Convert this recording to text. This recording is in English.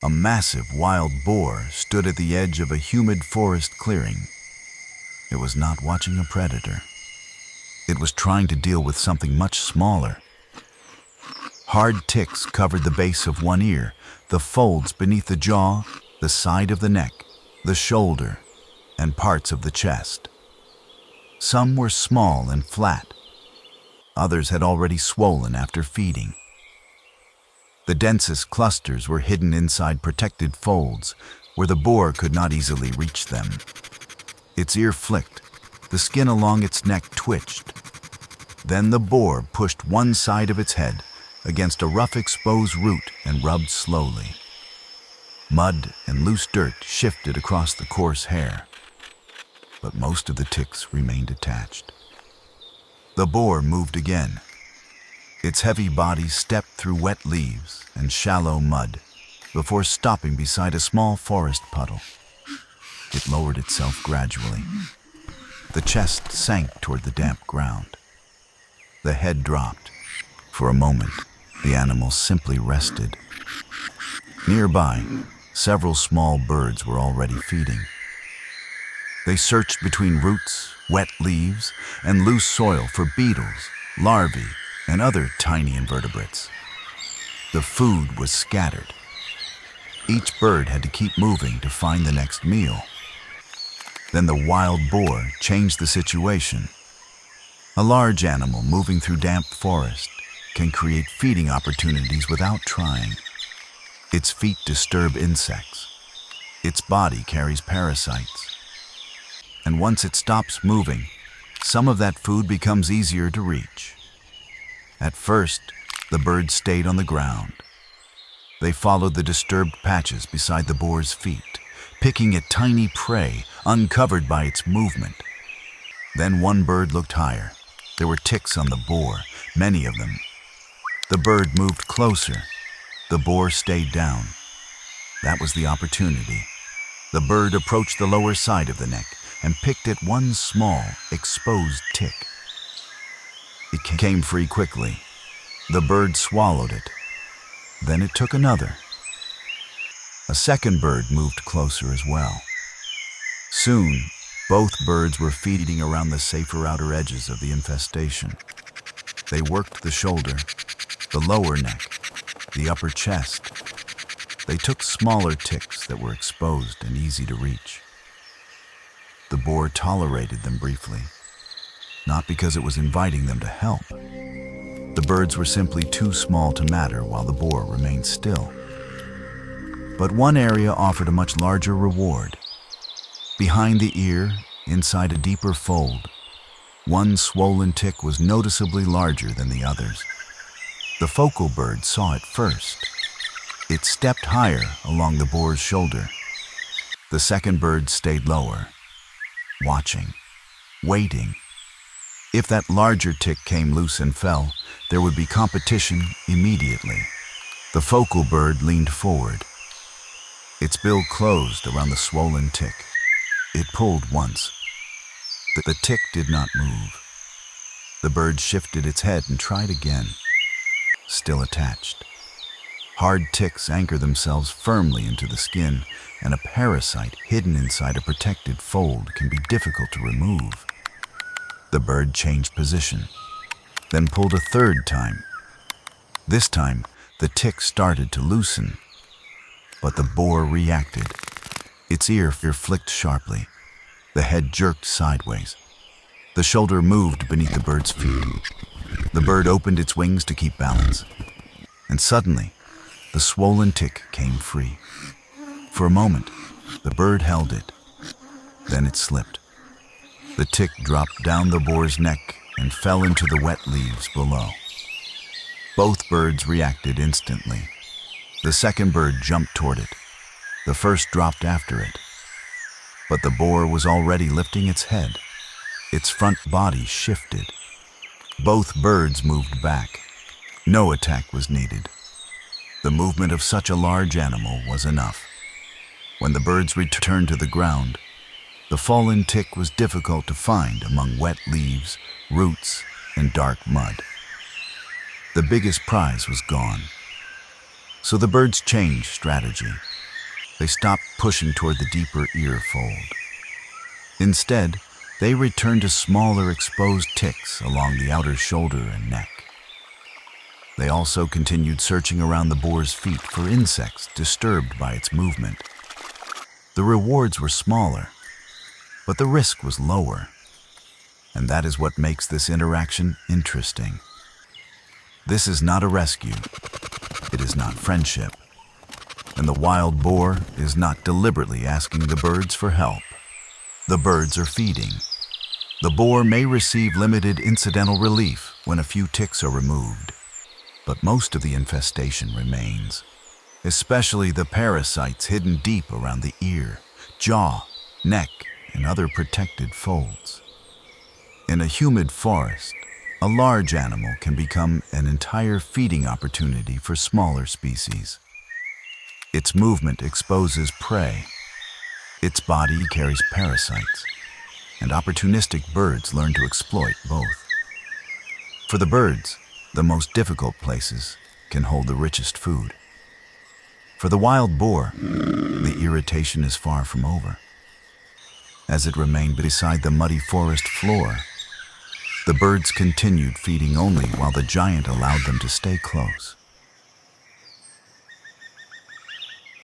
A massive wild boar stood at the edge of a humid forest clearing. It was not watching a predator. It was trying to deal with something much smaller. Hard ticks covered the base of one ear, the folds beneath the jaw, the side of the neck, the shoulder, and parts of the chest. Some were small and flat. Others had already swollen after feeding. The densest clusters were hidden inside protected folds, where the boar could not easily reach them. Its ear flicked, the skin along its neck twitched. Then the boar pushed one side of its head against a rough exposed root and rubbed slowly. Mud and loose dirt shifted across the coarse hair, but most of the ticks remained attached. The boar moved again. Its heavy body stepped through wet leaves and shallow mud before stopping beside a small forest puddle. It lowered itself gradually. The chest sank toward the damp ground. The head dropped. For a moment, the animal simply rested. Nearby, several small birds were already feeding. They searched between roots, wet leaves, and loose soil for beetles, larvae, and other tiny invertebrates. The food was scattered. Each bird had to keep moving to find the next meal. Then the wild boar changed the situation. A large animal moving through damp forest can create feeding opportunities without trying. Its feet disturb insects. Its body carries parasites. And once it stops moving, some of that food becomes easier to reach. At first, the birds stayed on the ground. They followed the disturbed patches beside the boar's feet, picking at tiny prey uncovered by its movement. Then one bird looked higher. There were ticks on the boar, many of them. The bird moved closer. The boar stayed down. That was the opportunity. The bird approached the lower side of the neck and picked at one small, exposed tick. It came free quickly. The bird swallowed it. Then it took another. A second bird moved closer as well. Soon, both birds were feeding around the safer outer edges of the infestation. They worked the shoulder, the lower neck, the upper chest. They took smaller ticks that were exposed and easy to reach. The boar tolerated them briefly, not because it was inviting them to help. The birds were simply too small to matter while the boar remained still. But one area offered a much larger reward. Behind the ear, inside a deeper fold, one swollen tick was noticeably larger than the others. The focal bird saw it first. It stepped higher along the boar's shoulder. The second bird stayed lower, watching, waiting. If that larger tick came loose and fell, there would be competition immediately. The focal bird leaned forward. Its bill closed around the swollen tick. It pulled once. The tick did not move. The bird shifted its head and tried again, still attached. Hard ticks anchor themselves firmly into the skin, and a parasite hidden inside a protected fold can be difficult to remove. The bird changed position, then pulled a third time. This time, the tick started to loosen, but the boar reacted. Its ear flicked sharply. The head jerked sideways. The shoulder moved beneath the bird's feet. The bird opened its wings to keep balance, and suddenly, the swollen tick came free. For a moment, the bird held it. Then it slipped. The tick dropped down the boar's neck and fell into the wet leaves below. Both birds reacted instantly. The second bird jumped toward it. The first dropped after it. But the boar was already lifting its head. Its front body shifted. Both birds moved back. No attack was needed. The movement of such a large animal was enough. When the birds returned to the ground, the fallen tick was difficult to find among wet leaves, roots, and dark mud. The biggest prize was gone. So the birds changed strategy. They stopped pushing toward the deeper ear fold. Instead, they returned to smaller exposed ticks along the outer shoulder and neck. They also continued searching around the boar's feet for insects disturbed by its movement. The rewards were smaller, but the risk was lower. And that is what makes this interaction interesting. This is not a rescue. It is not friendship. And the wild boar is not deliberately asking the birds for help. The birds are feeding. The boar may receive limited incidental relief when a few ticks are removed, but most of the infestation remains, especially the parasites hidden deep around the ear, jaw, neck, and other protected folds. In a humid forest, a large animal can become an entire feeding opportunity for smaller species. Its movement exposes prey. Its body carries parasites, and opportunistic birds learn to exploit both. For the birds, the most difficult places can hold the richest food. For the wild boar, the irritation is far from over. As it remained beside the muddy forest floor, the birds continued feeding only while the giant allowed them to stay close.